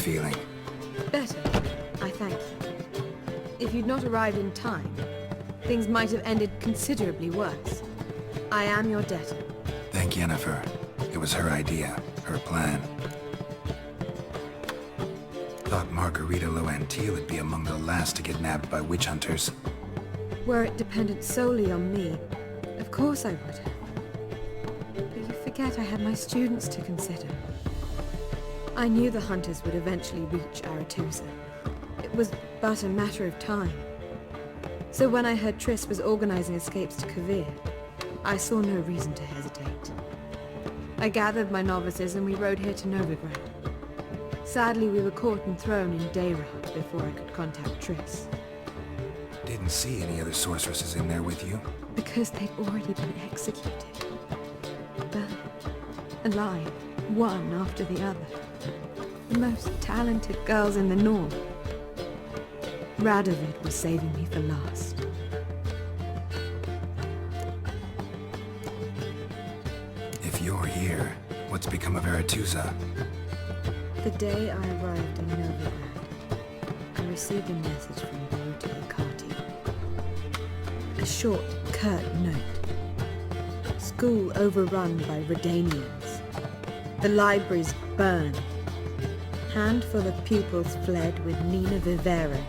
feeling? Better, I thank you. If you'd not arrived in time, things might have ended considerably worse. I am your debtor. Thank Yennefer. It was her idea, her plan. Thought Margarita Loantil would be among the last to get nabbed by witch hunters. Were it dependent solely on me, of course I would have. But you forget I had my students to consider. I knew the hunters would eventually reach Aretusa. It was but a matter of time. So when I heard Triss was organizing escapes to Kovir, I saw no reason to hesitate. I gathered my novices and we rode here to Novigrad. Sadly, we were caught and thrown in Dayrad before I could contact Triss. Didn't see any other sorceresses in there with you? Because they'd already been executed. Burned. Alive. One after the other. The most talented girls in the North. Radovid was saving me for last. If you're here, what's become of Aretusa? The day I arrived in Novigrad, I received a message from Baruta Ikati. A short, curt note. School overrun by Redanians. The libraries burned. Handful of pupils fled with Nina Vivera,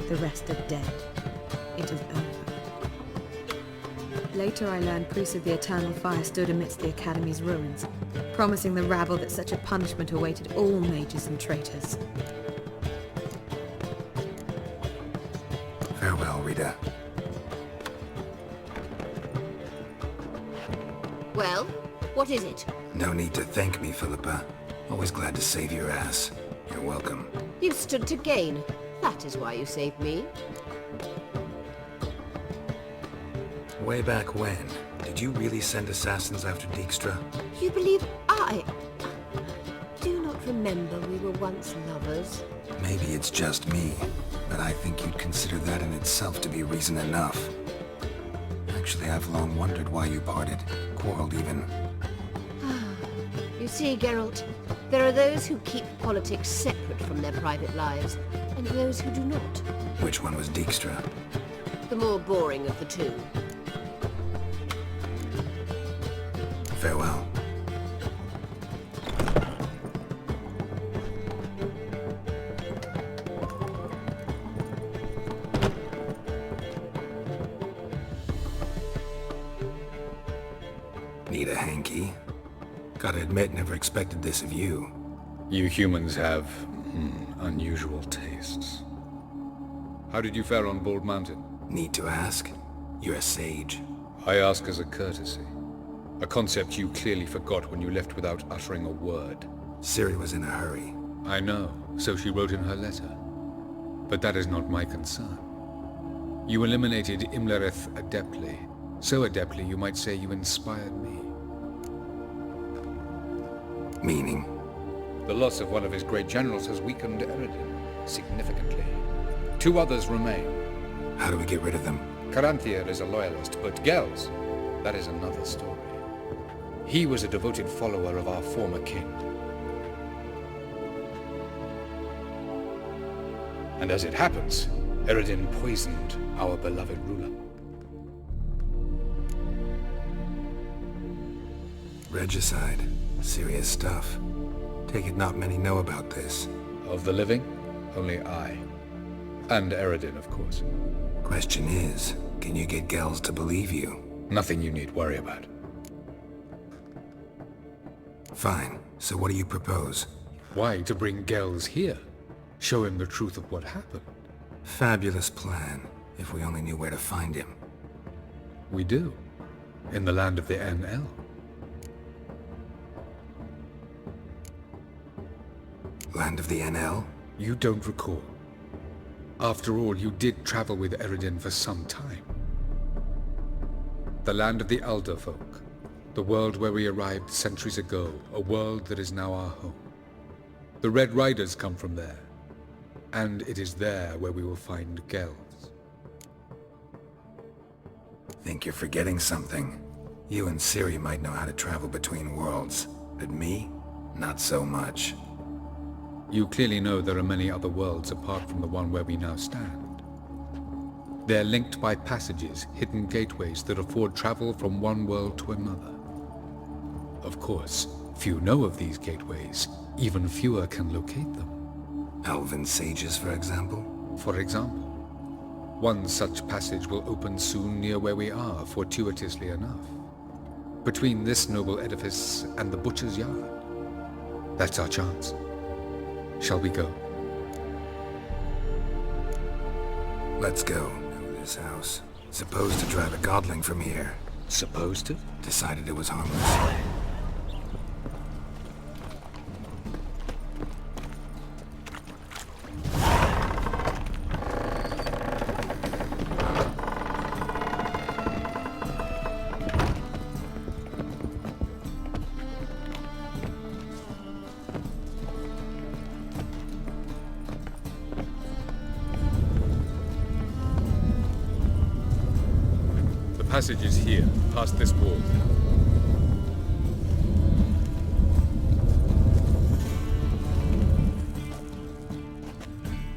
the rest are dead. It is over. Later I learned priests of the Eternal Fire stood amidst the Academy's ruins, promising the rabble that such a punishment awaited all mages and traitors. Farewell, Rita. Well, what is it? No need to thank me, Philippa. Always glad to save your ass. You're welcome. You stood to gain. That is why you saved me. Way back when, did you really send assassins after Dijkstra? You believe I... Do you not remember we were once lovers? Maybe it's just me, but I think you'd consider that in itself to be reason enough. Actually, I've long wondered why you parted. Quarreled even. You see, Geralt, there are those who keep politics separate from their private lives, and those who do not. Which one was Dijkstra? The more boring of the two. Farewell. Need a hanky? Gotta admit, never expected this of you. You humans have unusual tastes. How did you fare on Bald Mountain? Need to ask? You're a sage. I ask as a courtesy. A concept you clearly forgot when you left without uttering a word. Ciri was in a hurry. I know, so she wrote in her letter. But that is not my concern. You eliminated Imlerith adeptly. So adeptly you might say you inspired me. Meaning? The loss of one of his great generals has weakened Eredin significantly. 2 others remain. How do we get rid of them? Caranthier is a loyalist, but Gels, that is another story. He was a devoted follower of our former king. And as it happens, Eredin poisoned our beloved ruler. Regicide. Serious stuff. Take it not many know about this. Of the living, only I. And Eredin, of course. Question is, can you get Gels to believe you? Nothing you need worry about. Fine. So what do you propose? Why to bring Gels here? Show him the truth of what happened. Fabulous plan, if we only knew where to find him. We do. In the land of the NL. Land of the NL? You don't recall. After all, you did travel with Eredin for some time. The land of the Elder folk. The world where we arrived centuries ago. A world that is now our home. The Red Riders come from there. And it is there where we will find Gels. Think you're forgetting something. You and Ciri might know how to travel between worlds, but me? Not so much. You clearly know there are many other worlds apart from the one where we now stand. They're linked by passages, hidden gateways that afford travel from one world to another. Of course, few know of these gateways. Even fewer can locate them. Elven sages, for example? For example, one such passage will open soon near where we are, fortuitously enough. Between this noble edifice and the butcher's yard. That's our chance. Shall we go? Let's go. This house. Supposed to drive a godling from here. Supposed to? Decided it was harmless. The passage is here, past this wall.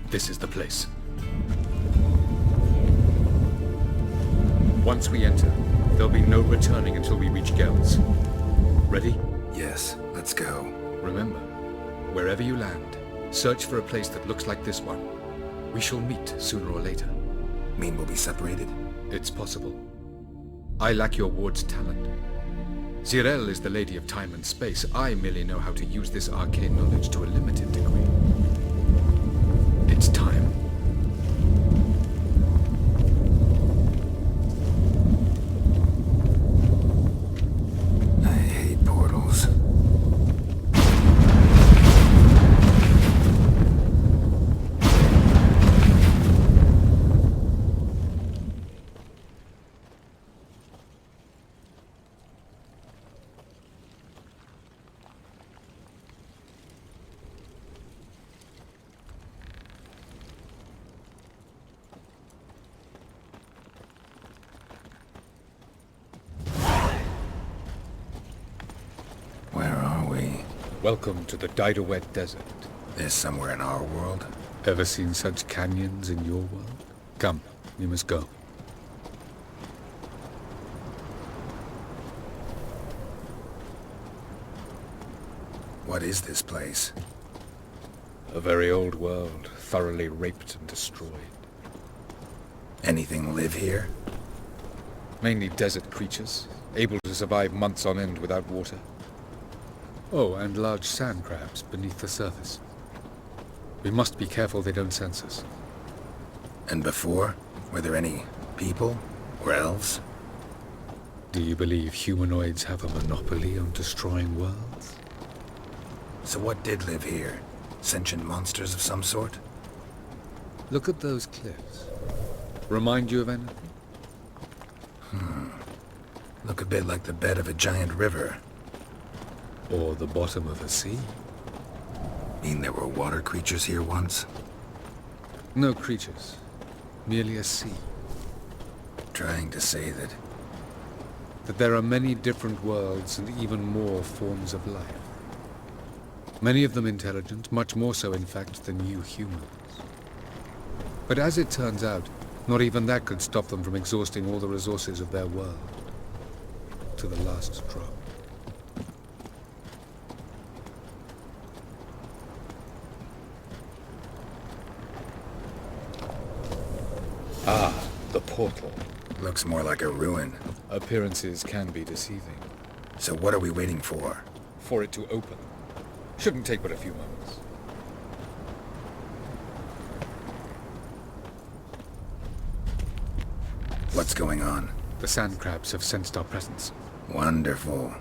This is the place. Once we enter, there'll be no returning until we reach Geralt. Ready? Yes, let's go. Remember, wherever you land, search for a place that looks like this one. We shall meet sooner or later. Mean we'll be separated? It's possible. I lack your ward's talent. Zirel is the lady of time and space. I merely know how to use this arcane knowledge to a limited degree. It's time. I hate portals. Where are we? Welcome to the Didowet Desert. This somewhere in our world? Ever seen such canyons in your world? Come, we must go. What is this place? A very old world, thoroughly raped and destroyed. Anything live here? Mainly desert creatures, able to survive months on end without water. Oh, and large sand crabs beneath the surface. We must be careful they don't sense us. And before? Were there any people? Or elves? Do you believe humanoids have a monopoly on destroying worlds? So what did live here? Sentient monsters of some sort? Look at those cliffs. Remind you of anything? Look a bit like the bed of a giant river. Or the bottom of a sea? Mean there were water creatures here once? No creatures. Merely a sea. Trying to say that... That there are many different worlds and even more forms of life. Many of them intelligent, much more so in fact than you humans. But as it turns out, not even that could stop them from exhausting all the resources of their world. To the last drop. Ah, the portal. Looks more like a ruin. Appearances can be deceiving. So what are we waiting for? For it to open. Shouldn't take but a few moments. What's going on? The sand crabs have sensed our presence. Wonderful.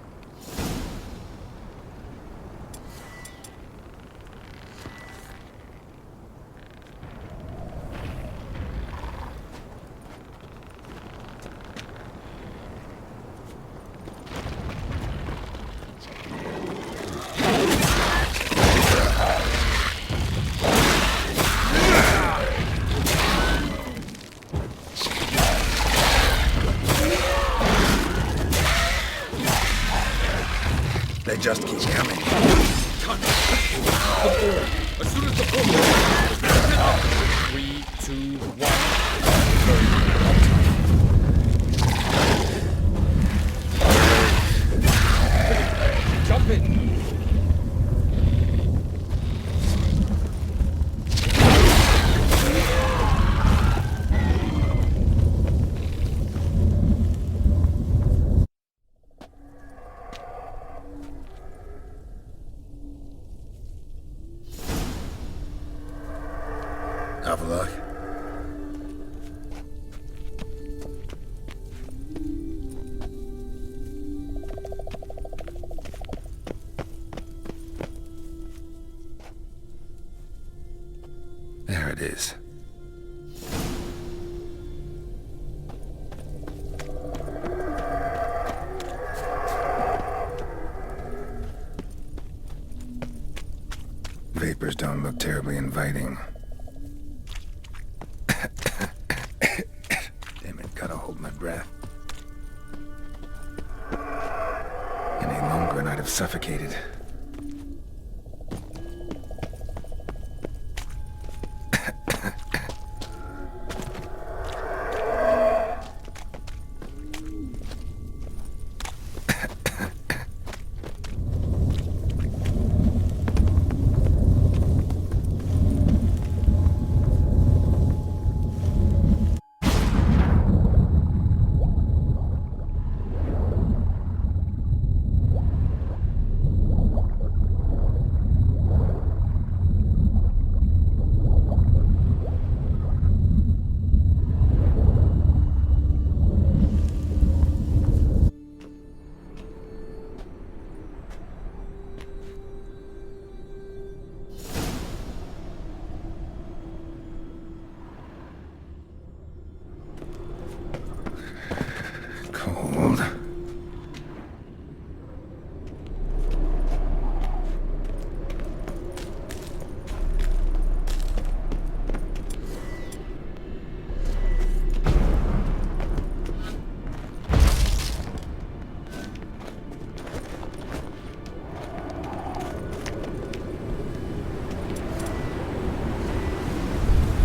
They just keep coming. hunt. Them all. As soon as the portal opens. 3, 2, 1. Jump in. Avalac'h? There it is. Vapors don't look terribly inviting. Damn it, gotta hold my breath. Any longer and I'd have suffocated. Cold.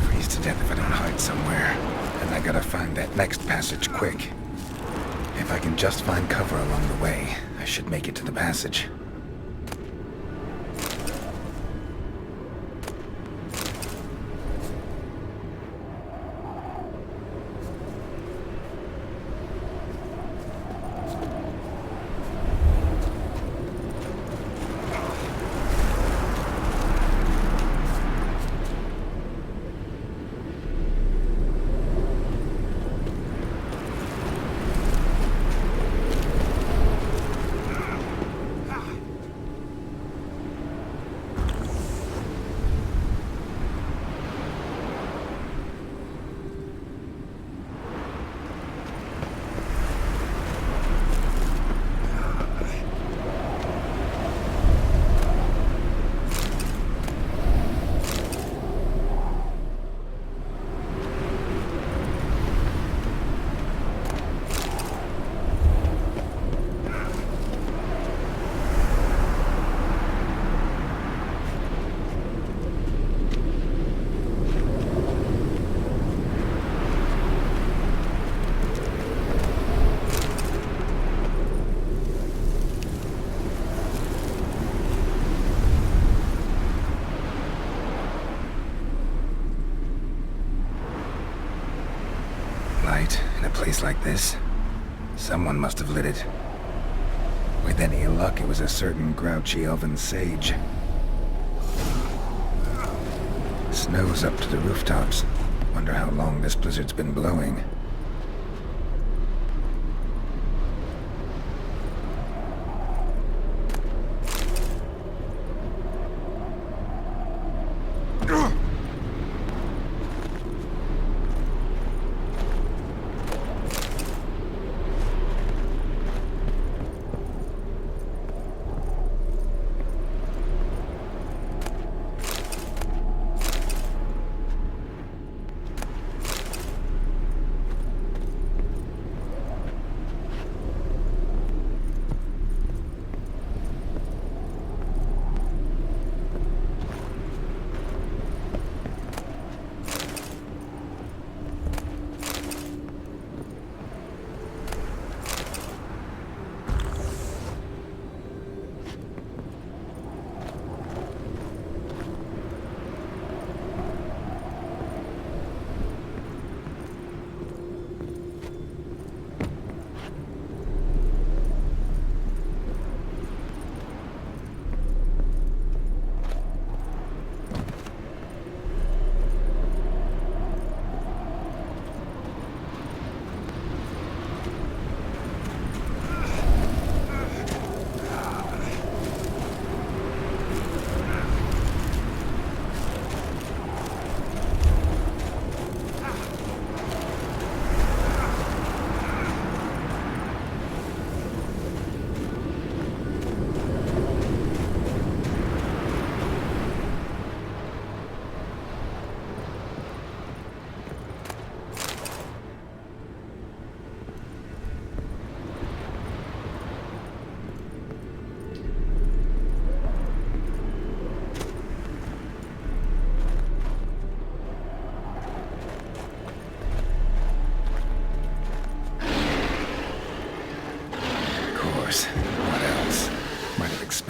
Freeze to death if I don't hide somewhere. And I gotta find that next passage quick. If I can just find cover along the way, I should make it to the passage. Light in a place like this? Someone must have lit it. With any luck, it was a certain grouchy elven sage. Snow's up to the rooftops. Wonder how long this blizzard's been blowing.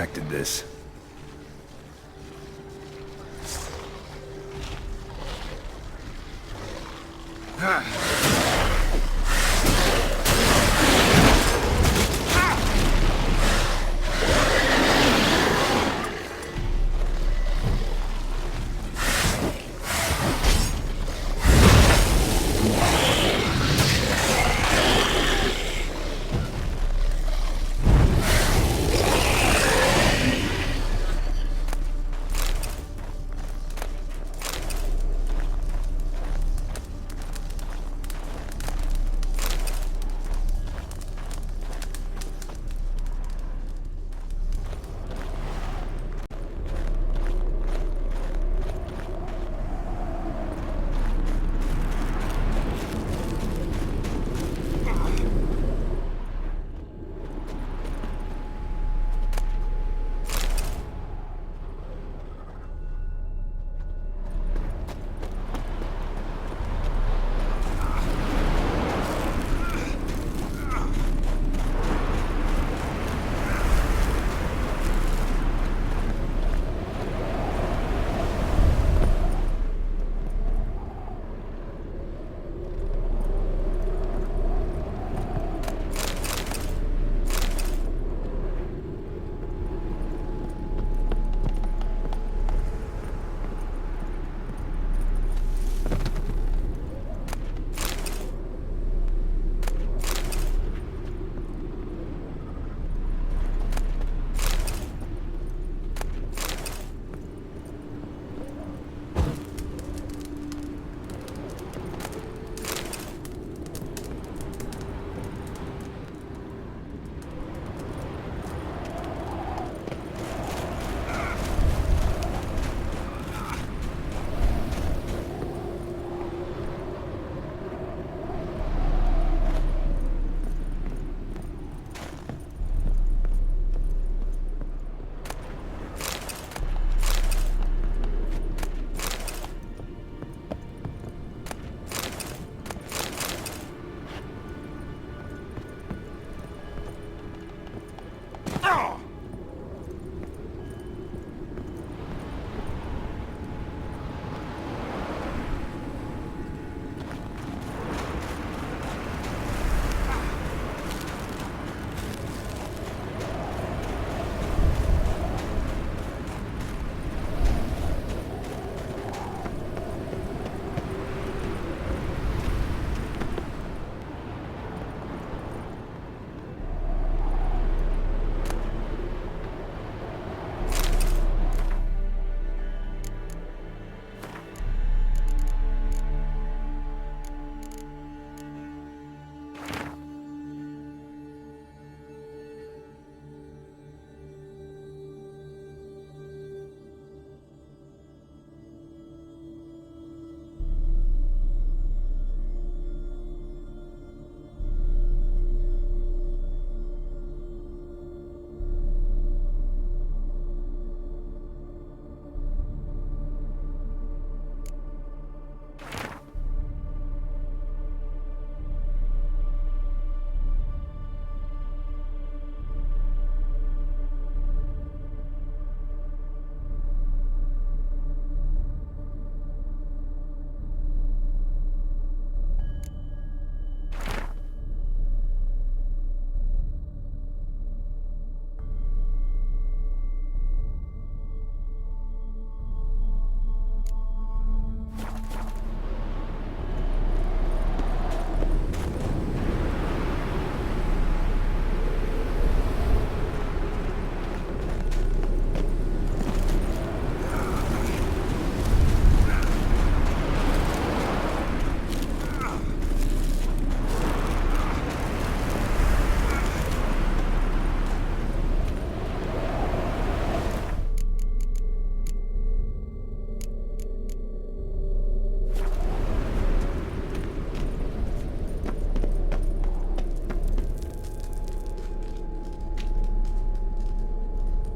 expected this.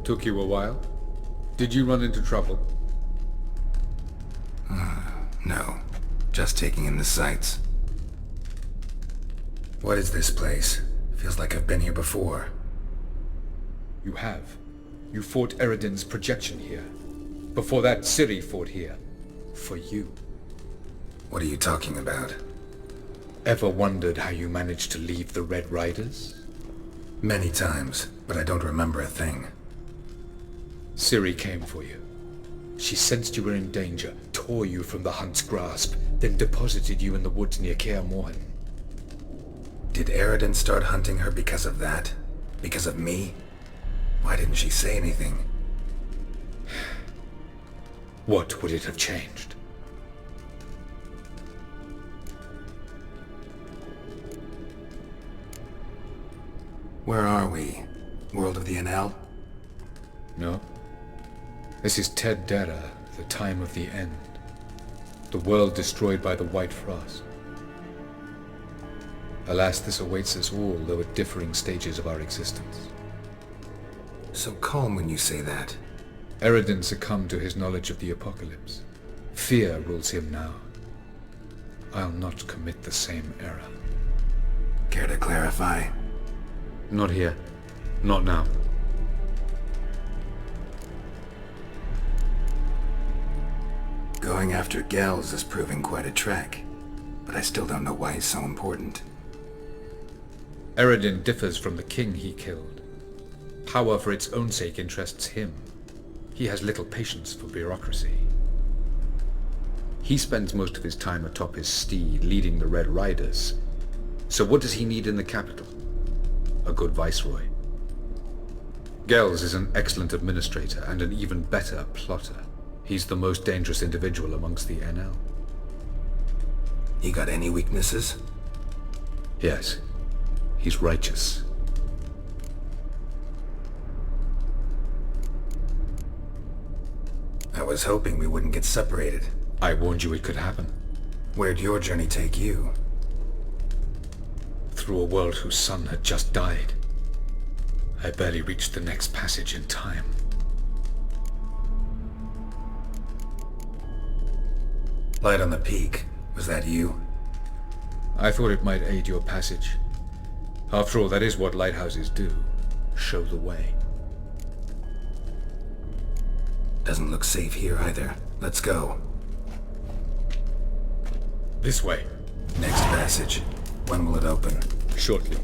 Took you a while? Did you run into trouble? No. Just taking in the sights. What is this place? Feels like I've been here before. You have. You fought Eredin's projection here. Before that, Ciri fought here. For you. What are you talking about? Ever wondered how you managed to leave the Red Riders? Many times, but I don't remember a thing. Ciri came for you. She sensed you were in danger, tore you from the Hunt's grasp, then deposited you in the woods near Kaer Morhen. Did Eredin start hunting her because of that? Because of me? Why didn't she say anything? What would it have changed? Where are we? World of the NL? No. This is Ted Dera, the time of the end. The world destroyed by the White Frost. Alas, this awaits us all, though at differing stages of our existence. So calm when you say that. Eredin succumbed to his knowledge of the apocalypse. Fear rules him now. I'll not commit the same error. Care to clarify? Not here. Not now. Going after Gels is proving quite a trek, but I still don't know why he's so important. Eredin differs from the king he killed. Power for its own sake interests him. He has little patience for bureaucracy. He spends most of his time atop his steed, leading the Red Riders. So what does he need in the capital? A good viceroy. Gels is an excellent administrator and an even better plotter. He's the most dangerous individual amongst the NL. He got any weaknesses? Yes. He's righteous. I was hoping we wouldn't get separated. I warned you it could happen. Where'd your journey take you? Through a world whose son had just died. I barely reached the next passage in time. Light on the peak. Was that you? I thought it might aid your passage. After all, that is what lighthouses do. Show the way. Doesn't look safe here either. Let's go. This way. Next passage. When will it open? Shortly.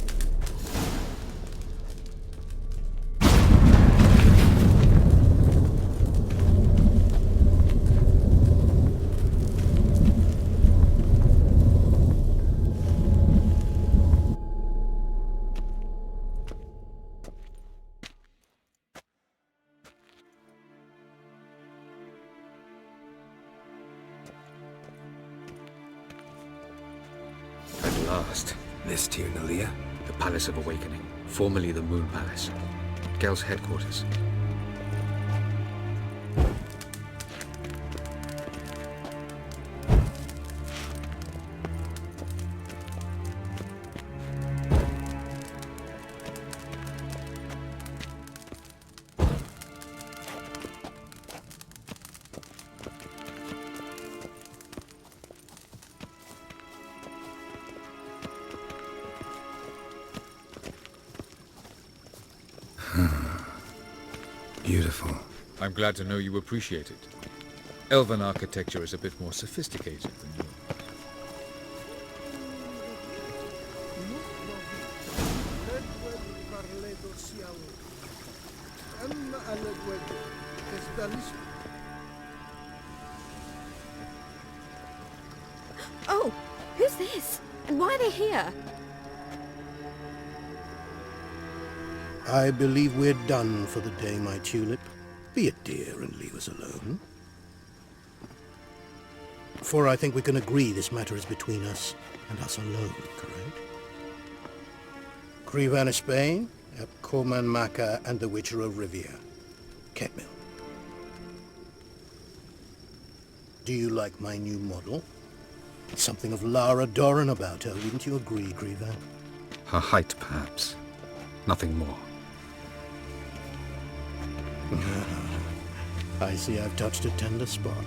At last. This Tyr Nalia? The Palace of Awakening, formerly the Moon Palace. Gel's headquarters. Beautiful. I'm glad to know you appreciate it. Elven architecture is a bit more sophisticated than yours. Oh, who's this? And why are they here? I believe we're done for the day, my tulip. Be a dear and leave us alone. For I think we can agree this matter is between us and us alone, correct? Krivan Spain, Korman Maka, and the Witcher of Rivia. Ketmil. Do you like my new model? Something of Lara Doran about her, wouldn't you agree, Krivan? Her height, perhaps. Nothing more. I see I've touched a tender spot.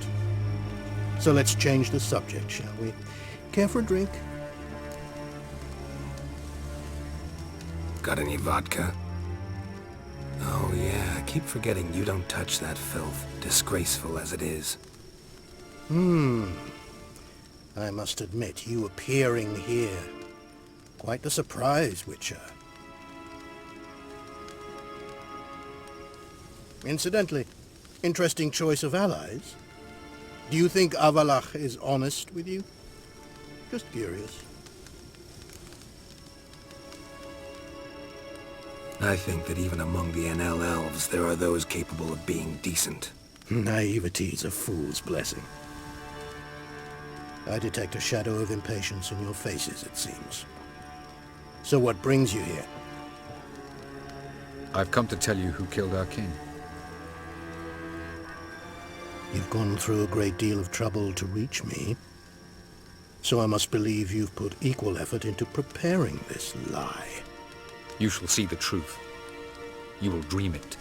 So let's change the subject, shall we? Care for a drink? Got any vodka? Oh, Oh yeah, keep forgetting you don't touch that filth, disgraceful as it is. I must admit, you appearing here, quite a surprise, Witcher. Incidentally, interesting choice of allies. Do you think Avalac'h is honest with you? Just curious. I think that even among the NL elves, there are those capable of being decent. Naivety is a fool's blessing. I detect a shadow of impatience in your faces, it seems. So what brings you here? I've come to tell you who killed our king. You've gone through a great deal of trouble to reach me. So I must believe you've put equal effort into preparing this lie. You shall see the truth. You will dream it.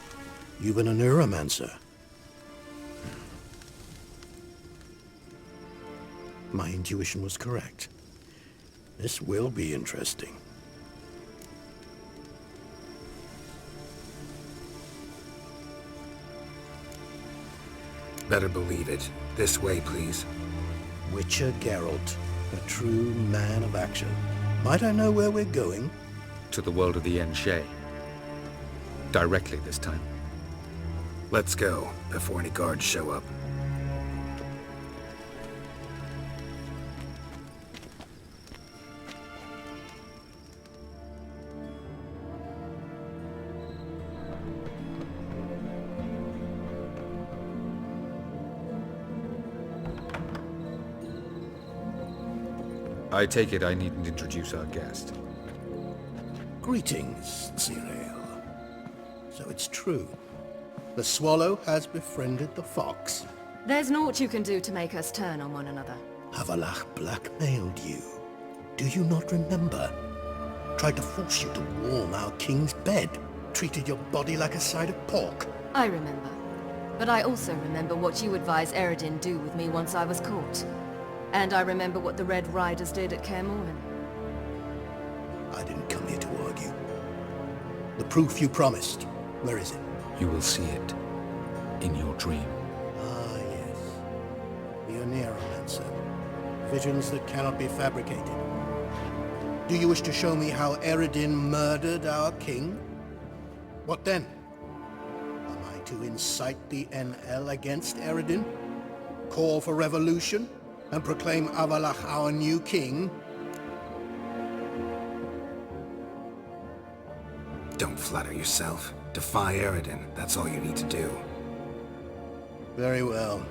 You've been a neuromancer. My intuition was correct. This will be interesting. Better believe it. This way, please. Witcher Geralt, a true man of action. Might I know where we're going? To the world of the Enshe. Directly this time. Let's go, before any guards show up. I take it I needn't introduce our guest. Greetings, Cyril. So it's true. The swallow has befriended the fox. There's naught you can do to make us turn on one another. Avalac'h blackmailed you. Do you not remember? Tried to force you to warm our king's bed. Treated your body like a side of pork. I remember. But I also remember what you advised Eredin do with me once I was caught. And I remember what the Red Riders did at Kaer Morhen. I didn't come here to argue. The proof you promised, where is it? You will see it in your dream. Ah, yes. The Neuromancer. Visions that cannot be fabricated. Do you wish to show me how Eredin murdered our king? What then? Am I to incite the NL against Eredin? Call for revolution? And proclaim Avalac'h our new king? Don't flatter yourself. Defy Eredin. That's all you need to do. Very well.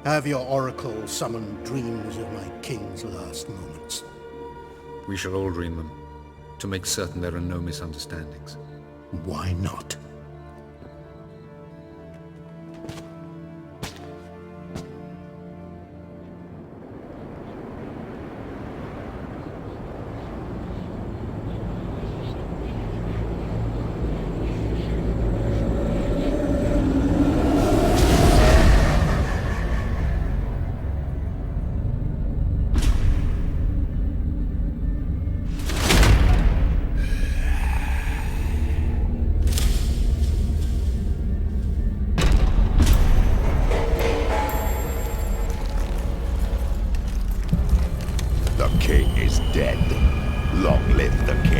Have your oracle summon dreams of my king's last moments. We shall all dream them, to make certain there are no misunderstandings. Why not? The king is dead. Long live the king.